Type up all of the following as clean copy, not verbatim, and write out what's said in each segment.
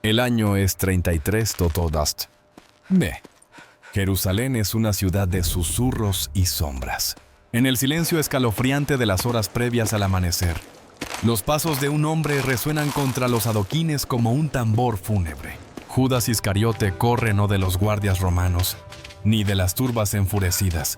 El año es 33 Totodast. B. Jerusalén es una ciudad de susurros y sombras. En el silencio escalofriante de las horas previas al amanecer, los pasos de un hombre resuenan contra los adoquines como un tambor fúnebre. Judas Iscariote corre no de los guardias romanos, ni de las turbas enfurecidas,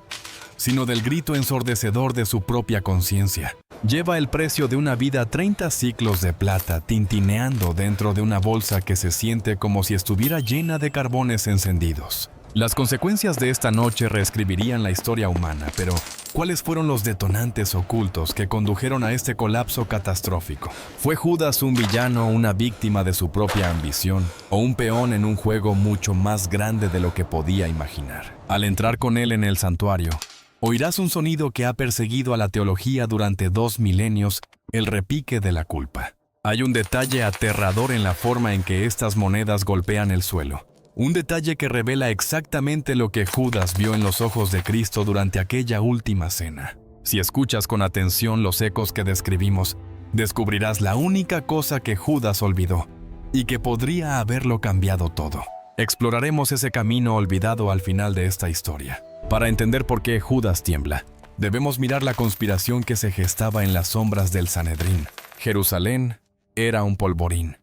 sino del grito ensordecedor de su propia conciencia. Lleva el precio de una vida 30 siclos de plata tintineando dentro de una bolsa que se siente como si estuviera llena de carbones encendidos. Las consecuencias de esta noche reescribirían la historia humana, pero ¿cuáles fueron los detonantes ocultos que condujeron a este colapso catastrófico? ¿Fue Judas un villano, una víctima de su propia ambición, o un peón en un juego mucho más grande de lo que podía imaginar? Al entrar con él en el santuario, oirás un sonido que ha perseguido a la teología durante 2 milenios, el repique de la culpa. Hay un detalle aterrador en la forma en que estas monedas golpean el suelo. Un detalle que revela exactamente lo que Judas vio en los ojos de Cristo durante aquella última cena. Si escuchas con atención los ecos que describimos, descubrirás la única cosa que Judas olvidó y que podría haberlo cambiado todo. Exploraremos ese camino olvidado al final de esta historia. Para entender por qué Judas tiembla, debemos mirar la conspiración que se gestaba en las sombras del Sanedrín. Jerusalén era un polvorín.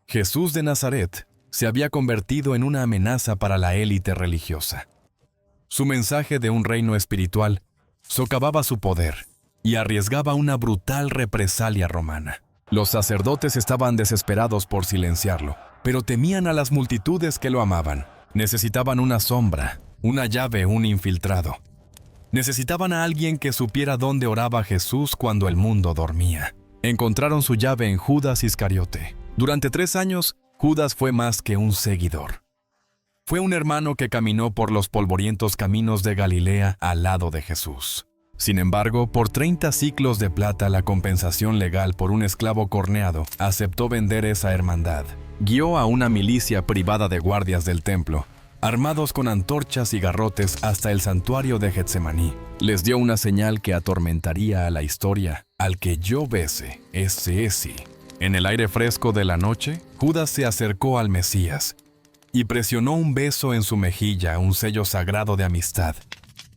Jesús de Nazaret se había convertido en una amenaza para la élite religiosa. Su mensaje de un reino espiritual socavaba su poder y arriesgaba una brutal represalia romana. Los sacerdotes estaban desesperados por silenciarlo, pero temían a las multitudes que lo amaban. Necesitaban una sombra, una llave, un infiltrado. Necesitaban a alguien que supiera dónde oraba Jesús cuando el mundo dormía. Encontraron su llave en Judas Iscariote. Durante 3 años, Judas fue más que un seguidor. Fue un hermano que caminó por los polvorientos caminos de Galilea al lado de Jesús. Sin embargo, por 30 siclos de plata, la compensación legal por un esclavo corneado, aceptó vender esa hermandad. Guió a una milicia privada de guardias del templo, armados con antorchas y garrotes hasta el santuario de Getsemaní. Les dio una señal que atormentaría a la historia. Al que yo bese, ese es sí. En el aire fresco de la noche, Judas se acercó al Mesías y presionó un beso en su mejilla, un sello sagrado de amistad,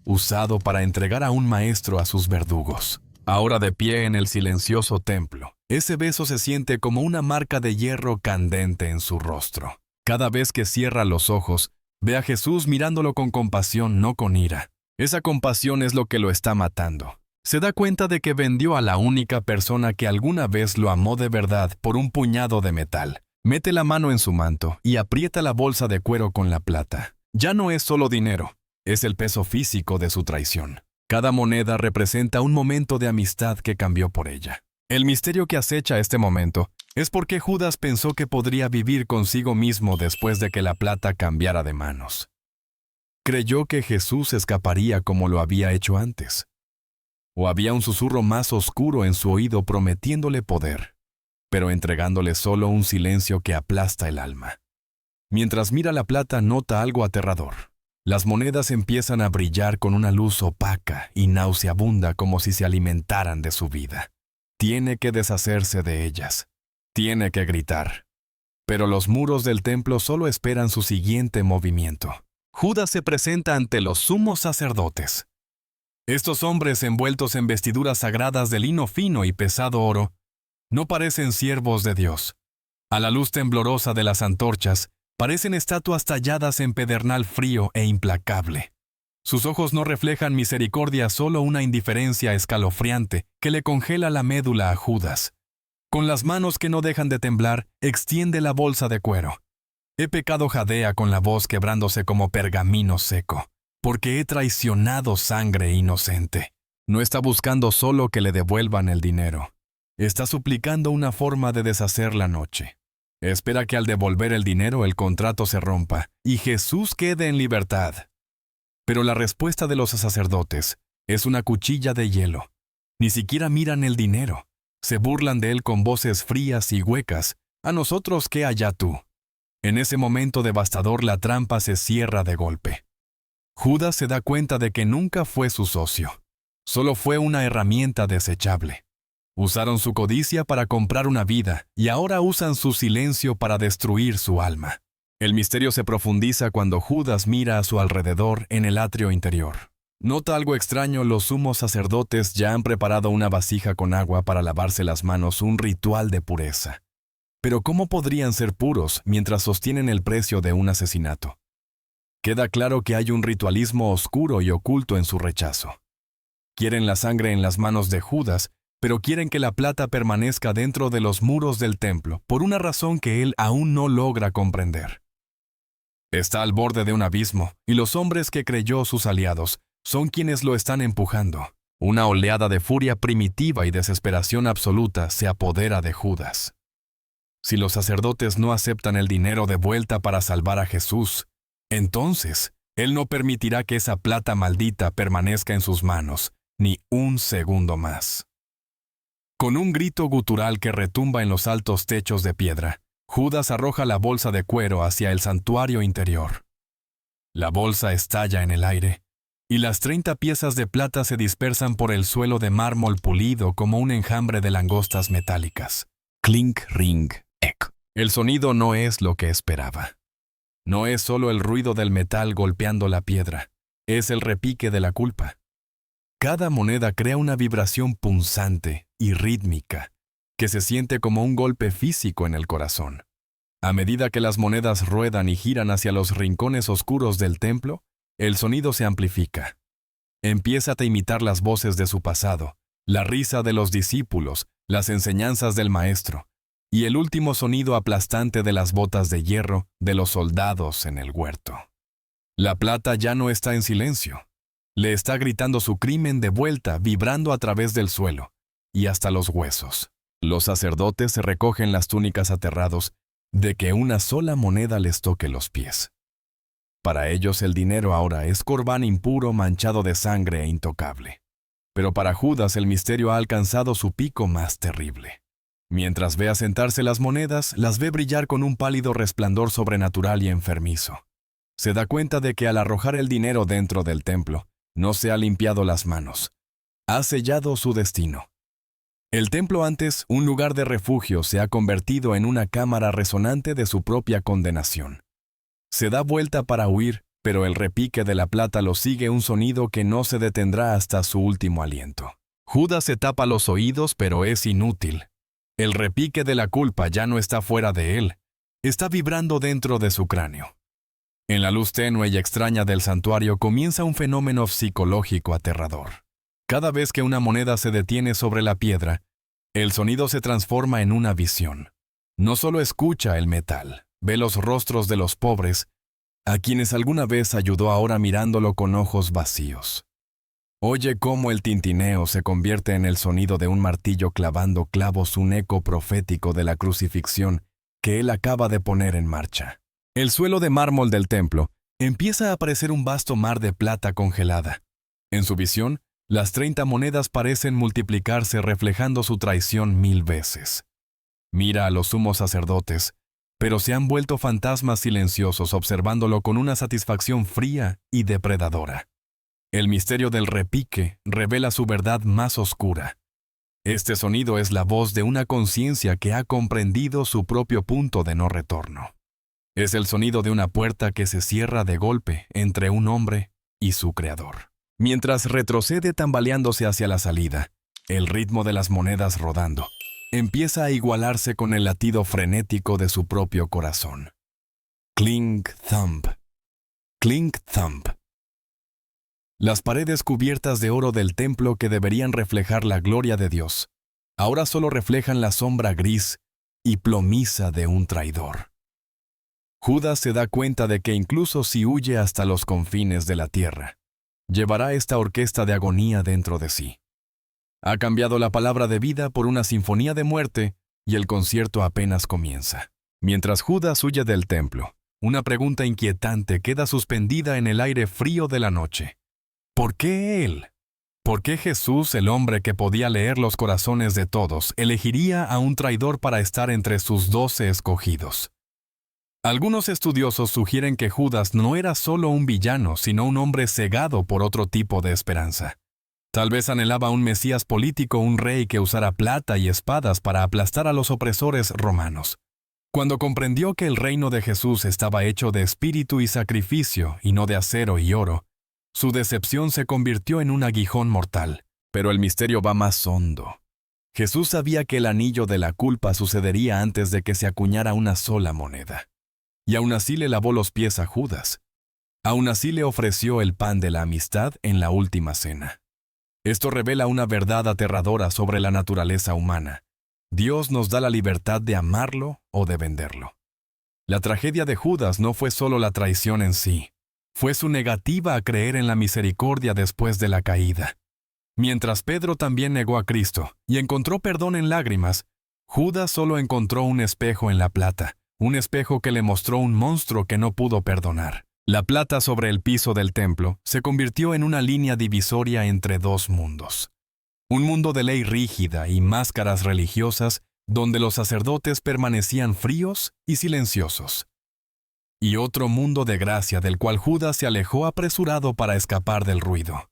usado para entregar a un maestro a sus verdugos. Ahora de pie en el silencioso templo, ese beso se siente como una marca de hierro candente en su rostro. Cada vez que cierra los ojos, ve a Jesús mirándolo con compasión, no con ira. Esa compasión es lo que lo está matando. Se da cuenta de que vendió a la única persona que alguna vez lo amó de verdad por un puñado de metal. Mete la mano en su manto y aprieta la bolsa de cuero con la plata. Ya no es solo dinero, es el peso físico de su traición. Cada moneda representa un momento de amistad que cambió por ella. El misterio que acecha este momento es por qué Judas pensó que podría vivir consigo mismo después de que la plata cambiara de manos. Creyó que Jesús escaparía como lo había hecho antes. O había un susurro más oscuro en su oído prometiéndole poder, pero entregándole solo un silencio que aplasta el alma. Mientras mira la plata, nota algo aterrador. Las monedas empiezan a brillar con una luz opaca y nauseabunda como si se alimentaran de su vida. Tiene que deshacerse de ellas. Tiene que gritar. Pero los muros del templo solo esperan su siguiente movimiento. Judas se presenta ante los sumos sacerdotes. Estos hombres envueltos en vestiduras sagradas de lino fino y pesado oro no parecen siervos de Dios. A la luz temblorosa de las antorchas, parecen estatuas talladas en pedernal frío e implacable. Sus ojos no reflejan misericordia, solo una indiferencia escalofriante que le congela la médula a Judas. Con las manos que no dejan de temblar, extiende la bolsa de cuero. He pecado, jadea con la voz quebrándose como pergamino seco, porque he traicionado sangre inocente. No está buscando solo que le devuelvan el dinero. Está suplicando una forma de deshacer la noche. Espera que al devolver el dinero el contrato se rompa y Jesús quede en libertad. Pero la respuesta de los sacerdotes es una cuchilla de hielo. Ni siquiera miran el dinero. Se burlan de él con voces frías y huecas. ¿A nosotros qué allá tú? En ese momento devastador la trampa se cierra de golpe. Judas se da cuenta de que nunca fue su socio. Solo fue una herramienta desechable. Usaron su codicia para comprar una vida y ahora usan su silencio para destruir su alma. El misterio se profundiza cuando Judas mira a su alrededor en el atrio interior. Nota algo extraño: los sumos sacerdotes ya han preparado una vasija con agua para lavarse las manos, un ritual de pureza. Pero ¿cómo podrían ser puros mientras sostienen el precio de un asesinato? Queda claro que hay un ritualismo oscuro y oculto en su rechazo. Quieren la sangre en las manos de Judas, pero quieren que la plata permanezca dentro de los muros del templo, por una razón que él aún no logra comprender. Está al borde de un abismo, y los hombres que creyó sus aliados son quienes lo están empujando. Una oleada de furia primitiva y desesperación absoluta se apodera de Judas. Si los sacerdotes no aceptan el dinero de vuelta para salvar a Jesús, entonces él no permitirá que esa plata maldita permanezca en sus manos, ni un segundo más. Con un grito gutural que retumba en los altos techos de piedra, Judas arroja la bolsa de cuero hacia el santuario interior. La bolsa estalla en el aire, y las 30 piezas de plata se dispersan por el suelo de mármol pulido como un enjambre de langostas metálicas. Clink, ring, ec. El sonido no es lo que esperaba. No es solo el ruido del metal golpeando la piedra, es el repique de la culpa. Cada moneda crea una vibración punzante y rítmica, que se siente como un golpe físico en el corazón. A medida que las monedas ruedan y giran hacia los rincones oscuros del templo, el sonido se amplifica. Empieza a imitar las voces de su pasado, la risa de los discípulos, las enseñanzas del maestro, y el último sonido aplastante de las botas de hierro de los soldados en el huerto. La plata ya no está en silencio. Le está gritando su crimen de vuelta, vibrando a través del suelo y hasta los huesos. Los sacerdotes se recogen las túnicas aterrados de que una sola moneda les toque los pies. Para ellos el dinero ahora es corbán impuro, manchado de sangre e intocable. Pero para Judas el misterio ha alcanzado su pico más terrible. Mientras ve asentarse las monedas, las ve brillar con un pálido resplandor sobrenatural y enfermizo. Se da cuenta de que al arrojar el dinero dentro del templo, no se ha limpiado las manos. Ha sellado su destino. El templo, antes un lugar de refugio, se ha convertido en una cámara resonante de su propia condenación. Se da vuelta para huir, pero el repique de la plata lo sigue, un sonido que no se detendrá hasta su último aliento. Judas se tapa los oídos, pero es inútil. El repique de la culpa ya no está fuera de él, está vibrando dentro de su cráneo. En la luz tenue y extraña del santuario comienza un fenómeno psicológico aterrador. Cada vez que una moneda se detiene sobre la piedra, el sonido se transforma en una visión. No solo escucha el metal, ve los rostros de los pobres, a quienes alguna vez ayudó, ahora mirándolo con ojos vacíos. Oye cómo el tintineo se convierte en el sonido de un martillo clavando clavos, un eco profético de la crucifixión que él acaba de poner en marcha. El suelo de mármol del templo empieza a aparecer un vasto mar de plata congelada. En su visión, las 30 monedas parecen multiplicarse, reflejando su traición 1000 veces. Mira a los sumos sacerdotes, pero se han vuelto fantasmas silenciosos, observándolo con una satisfacción fría y depredadora. El misterio del repique revela su verdad más oscura. Este sonido es la voz de una conciencia que ha comprendido su propio punto de no retorno. Es el sonido de una puerta que se cierra de golpe entre un hombre y su creador. Mientras retrocede tambaleándose hacia la salida, el ritmo de las monedas rodando empieza a igualarse con el latido frenético de su propio corazón. Clink, thump. Clink, thump. Las paredes cubiertas de oro del templo, que deberían reflejar la gloria de Dios, ahora solo reflejan la sombra gris y plomiza de un traidor. Judas se da cuenta de que incluso si huye hasta los confines de la tierra, llevará esta orquesta de agonía dentro de sí. Ha cambiado la palabra de vida por una sinfonía de muerte y el concierto apenas comienza. Mientras Judas huye del templo, una pregunta inquietante queda suspendida en el aire frío de la noche. ¿Por qué él? ¿Por qué Jesús, el hombre que podía leer los corazones de todos, elegiría a un traidor para estar entre sus 12 escogidos? Algunos estudiosos sugieren que Judas no era solo un villano, sino un hombre cegado por otro tipo de esperanza. Tal vez anhelaba un Mesías político, un rey que usara plata y espadas para aplastar a los opresores romanos. Cuando comprendió que el reino de Jesús estaba hecho de espíritu y sacrificio y no de acero y oro, su decepción se convirtió en un aguijón mortal. Pero el misterio va más hondo. Jesús sabía que el anillo de la culpa sucedería antes de que se acuñara una sola moneda. Y aún así le lavó los pies a Judas. Aún así le ofreció el pan de la amistad en la última cena. Esto revela una verdad aterradora sobre la naturaleza humana. Dios nos da la libertad de amarlo o de venderlo. La tragedia de Judas no fue solo la traición en sí, fue su negativa a creer en la misericordia después de la caída. Mientras Pedro también negó a Cristo y encontró perdón en lágrimas, Judas solo encontró un espejo en la plata, un espejo que le mostró un monstruo que no pudo perdonar. La plata sobre el piso del templo se convirtió en una línea divisoria entre dos mundos. Un mundo de ley rígida y máscaras religiosas donde los sacerdotes permanecían fríos y silenciosos. Y otro mundo de gracia del cual Judas se alejó apresurado para escapar del ruido.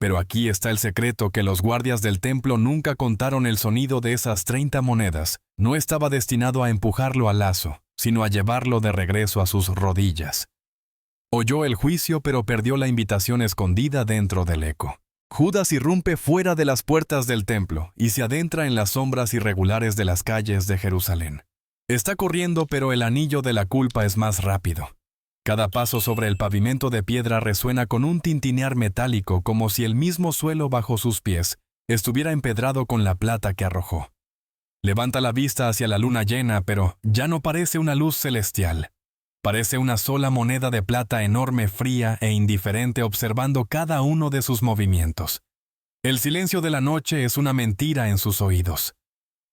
Pero aquí está el secreto que los guardias del templo nunca contaron: el sonido de esas 30 monedas no estaba destinado a empujarlo al lazo, sino a llevarlo de regreso a sus rodillas. Oyó el juicio, pero perdió la invitación escondida dentro del eco. Judas irrumpe fuera de las puertas del templo y se adentra en las sombras irregulares de las calles de Jerusalén. Está corriendo, pero el anillo de la culpa es más rápido. Cada paso sobre el pavimento de piedra resuena con un tintinear metálico, como si el mismo suelo bajo sus pies estuviera empedrado con la plata que arrojó. Levanta la vista hacia la luna llena, pero ya no parece una luz celestial. Parece una sola moneda de plata enorme, fría e indiferente, observando cada uno de sus movimientos. El silencio de la noche es una mentira en sus oídos.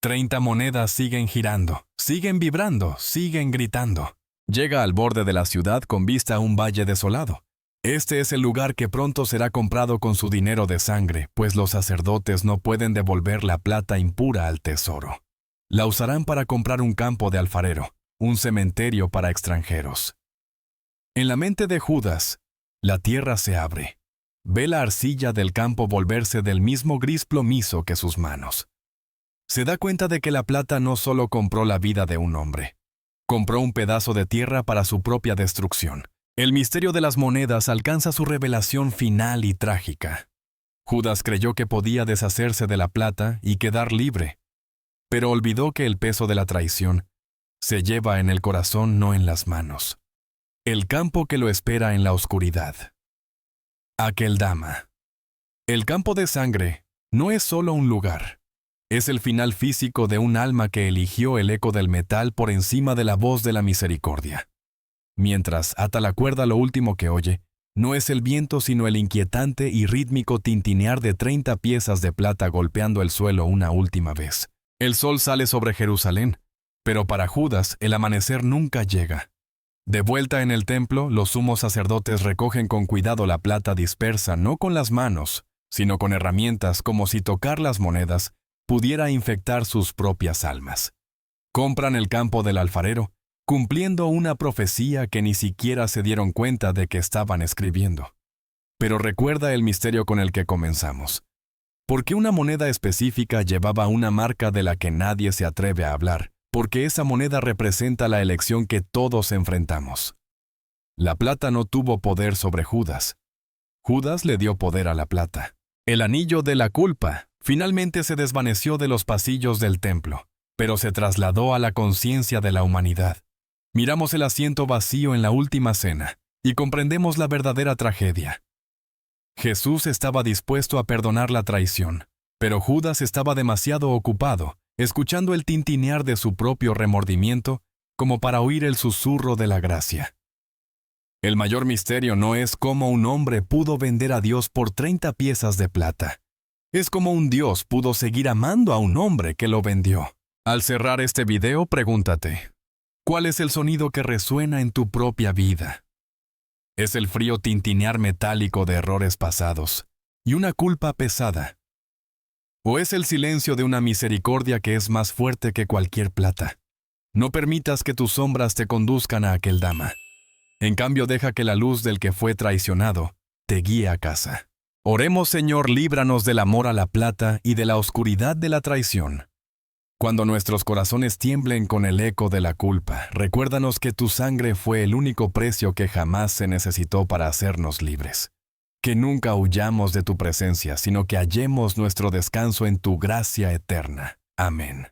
30 monedas siguen girando, siguen vibrando, siguen gritando. Llega al borde de la ciudad con vista a un valle desolado. Este es el lugar que pronto será comprado con su dinero de sangre, pues los sacerdotes no pueden devolver la plata impura al tesoro. La usarán para comprar un campo de alfarero, un cementerio para extranjeros. En la mente de Judas, la tierra se abre. Ve la arcilla del campo volverse del mismo gris plomizo que sus manos. Se da cuenta de que la plata no solo compró la vida de un hombre, compró un pedazo de tierra para su propia destrucción. El misterio de las monedas alcanza su revelación final y trágica. Judas creyó que podía deshacerse de la plata y quedar libre, pero olvidó que el peso de la traición se lleva en el corazón, no en las manos. El campo que lo espera en la oscuridad. Akeldama. El campo de sangre no es solo un lugar. Es el final físico de un alma que eligió el eco del metal por encima de la voz de la misericordia. Mientras ata la cuerda, lo último que oye no es el viento, sino el inquietante y rítmico tintinear de 30 piezas de plata golpeando el suelo una última vez. El sol sale sobre Jerusalén, pero para Judas el amanecer nunca llega. De vuelta en el templo, los sumos sacerdotes recogen con cuidado la plata dispersa, no con las manos, sino con herramientas, como si tocar las monedas pudiera infectar sus propias almas. Compran el campo del alfarero, cumpliendo una profecía que ni siquiera se dieron cuenta de que estaban escribiendo. Pero recuerda el misterio con el que comenzamos. Porque una moneda específica llevaba una marca de la que nadie se atreve a hablar, porque esa moneda representa la elección que todos enfrentamos. La plata no tuvo poder sobre Judas. Judas le dio poder a la plata. El anillo de la culpa finalmente se desvaneció de los pasillos del templo, pero se trasladó a la conciencia de la humanidad. Miramos el asiento vacío en la última cena y comprendemos la verdadera tragedia. Jesús estaba dispuesto a perdonar la traición, pero Judas estaba demasiado ocupado, escuchando el tintinear de su propio remordimiento, como para oír el susurro de la gracia. El mayor misterio no es cómo un hombre pudo vender a Dios por 30 piezas de plata. Es cómo un Dios pudo seguir amando a un hombre que lo vendió. Al cerrar este video, pregúntate, ¿cuál es el sonido que resuena en tu propia vida? ¿Es el frío tintinear metálico de errores pasados y una culpa pesada? ¿O es el silencio de una misericordia que es más fuerte que cualquier plata? No permitas que tus sombras te conduzcan a Akeldama. En cambio, deja que la luz del que fue traicionado te guíe a casa. Oremos, Señor, líbranos del amor a la plata y de la oscuridad de la traición. Cuando nuestros corazones tiemblen con el eco de la culpa, recuérdanos que tu sangre fue el único precio que jamás se necesitó para hacernos libres. Que nunca huyamos de tu presencia, sino que hallemos nuestro descanso en tu gracia eterna. Amén.